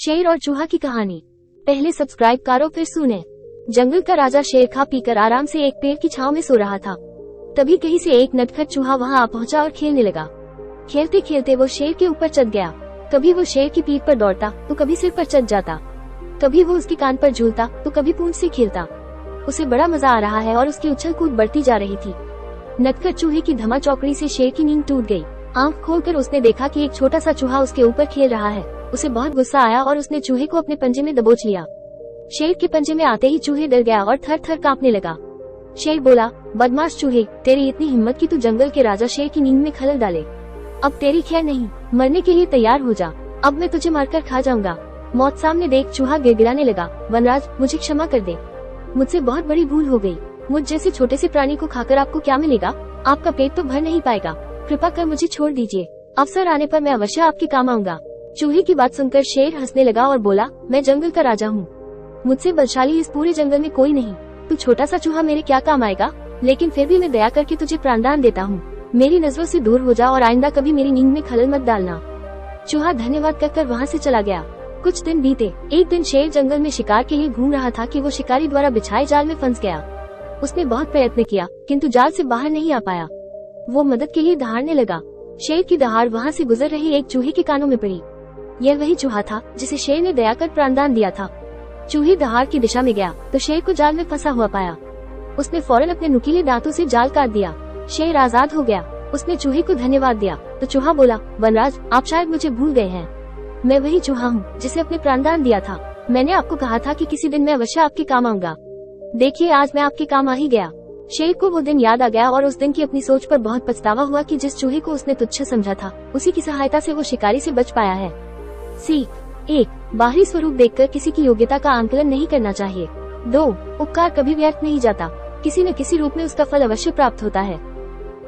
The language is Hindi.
शेर और चूहा की कहानी। पहले सब्सक्राइब करो फिर सुने। जंगल का राजा शेर खा पीकर आराम से एक पेड़ की छांव में सो रहा था। तभी कहीं से एक नटखट चूहा वहां आ पहुंचा और खेलने लगा। खेलते खेलते वो शेर के ऊपर चढ़ गया। कभी वो शेर की पीठ पर दौड़ता तो कभी सिर पर चढ़ जाता। कभी वो उसके कान पर झूलता तो कभी पूंछ से खेलता। उसे बड़ा मजा आ रहा है और उसकी उछल कूद बढ़ती जा रही थी। नटखट चूहे की धमा चौकड़ी से शेर की नींद टूट गई। आंख खोलकर उसने देखा कि एक छोटा सा चूहा उसके ऊपर खेल रहा है। उसे बहुत गुस्सा आया और उसने चूहे को अपने पंजे में दबोच लिया। शेर के पंजे में आते ही चूहे डर गया और थर थर कांपने लगा। शेर बोला, बदमाश चूहे, तेरी इतनी हिम्मत कि तू जंगल के राजा शेर की नींद में खलल डाले। अब तेरी खैर नहीं, मरने के लिए तैयार हो जा। अब मैं तुझे मारकर खा जाऊंगा। मौत सामने देख चूहा गिड़गिड़ाने लगा, वनराज मुझे क्षमा कर दे, मुझसे बहुत बड़ी भूल हो गई। मुझ जैसे छोटे से प्राणी को खाकर आपको क्या मिलेगा? आपका पेट तो भर नहीं पाएगा। कृपा कर मुझे छोड़ दीजिए। अवसर आने पर मैं अवश्य आपके काम आऊंगा। चूहे की बात सुनकर शेर हंसने लगा और बोला, मैं जंगल का राजा हूँ, मुझसे बलशाली इस पूरे जंगल में कोई नहीं। तू छोटा सा चूहा मेरे क्या काम आएगा? लेकिन फिर भी मैं दया करके तुझे प्राणदान देता हूँ। मेरी नजरों से दूर हो जा और आइंदा कभी मेरी नींद में खलल मत डालना। चूहा धन्यवाद कहकर वहाँ से चला गया। कुछ दिन बीते। एक दिन शेर जंगल में शिकार के लिए घूम रहा था कि वो शिकारी द्वारा बिछाए जाल में फंस गया। उसने बहुत प्रयत्न किया किंतु जाल से बाहर नहीं आ पाया। वो मदद के लिए दहाड़ने लगा। शेर की दहाड़ वहाँ से गुजर रही एक चूहे के कानों में पड़ी। यह वही चूहा था जिसे शेर ने दया कर प्राणदान दिया था। चूहे दहाड़ की दिशा में गया तो शेर को जाल में फंसा हुआ पाया। उसने फौरन अपने नुकीले दांतों से जाल काट दिया। शेर आजाद हो गया। उसने चूहे को धन्यवाद दिया तो चूहा बोला, वनराज आप शायद मुझे भूल गए हैं। मैं वही चूहा हूँ जिसे अपने प्राणदान दिया था। मैंने आपको कहा था कि किसी दिन मैं अवश्य आपके काम आऊंगा। देखिए आज मैं आपके काम आ ही गया। शेर को वो दिन याद आ गया और उस दिन की अपनी सोच पर बहुत पछतावा हुआ कि जिस चूहे को उसने तुच्छ समझा था उसी की सहायता से वो शिकारी से बच पाया है। सीख 1. बाहरी स्वरूप देखकर किसी की योग्यता का आंकलन नहीं करना चाहिए। 2. उपकार कभी व्यर्थ नहीं जाता, किसी न किसी रूप में उसका फल अवश्य प्राप्त होता है।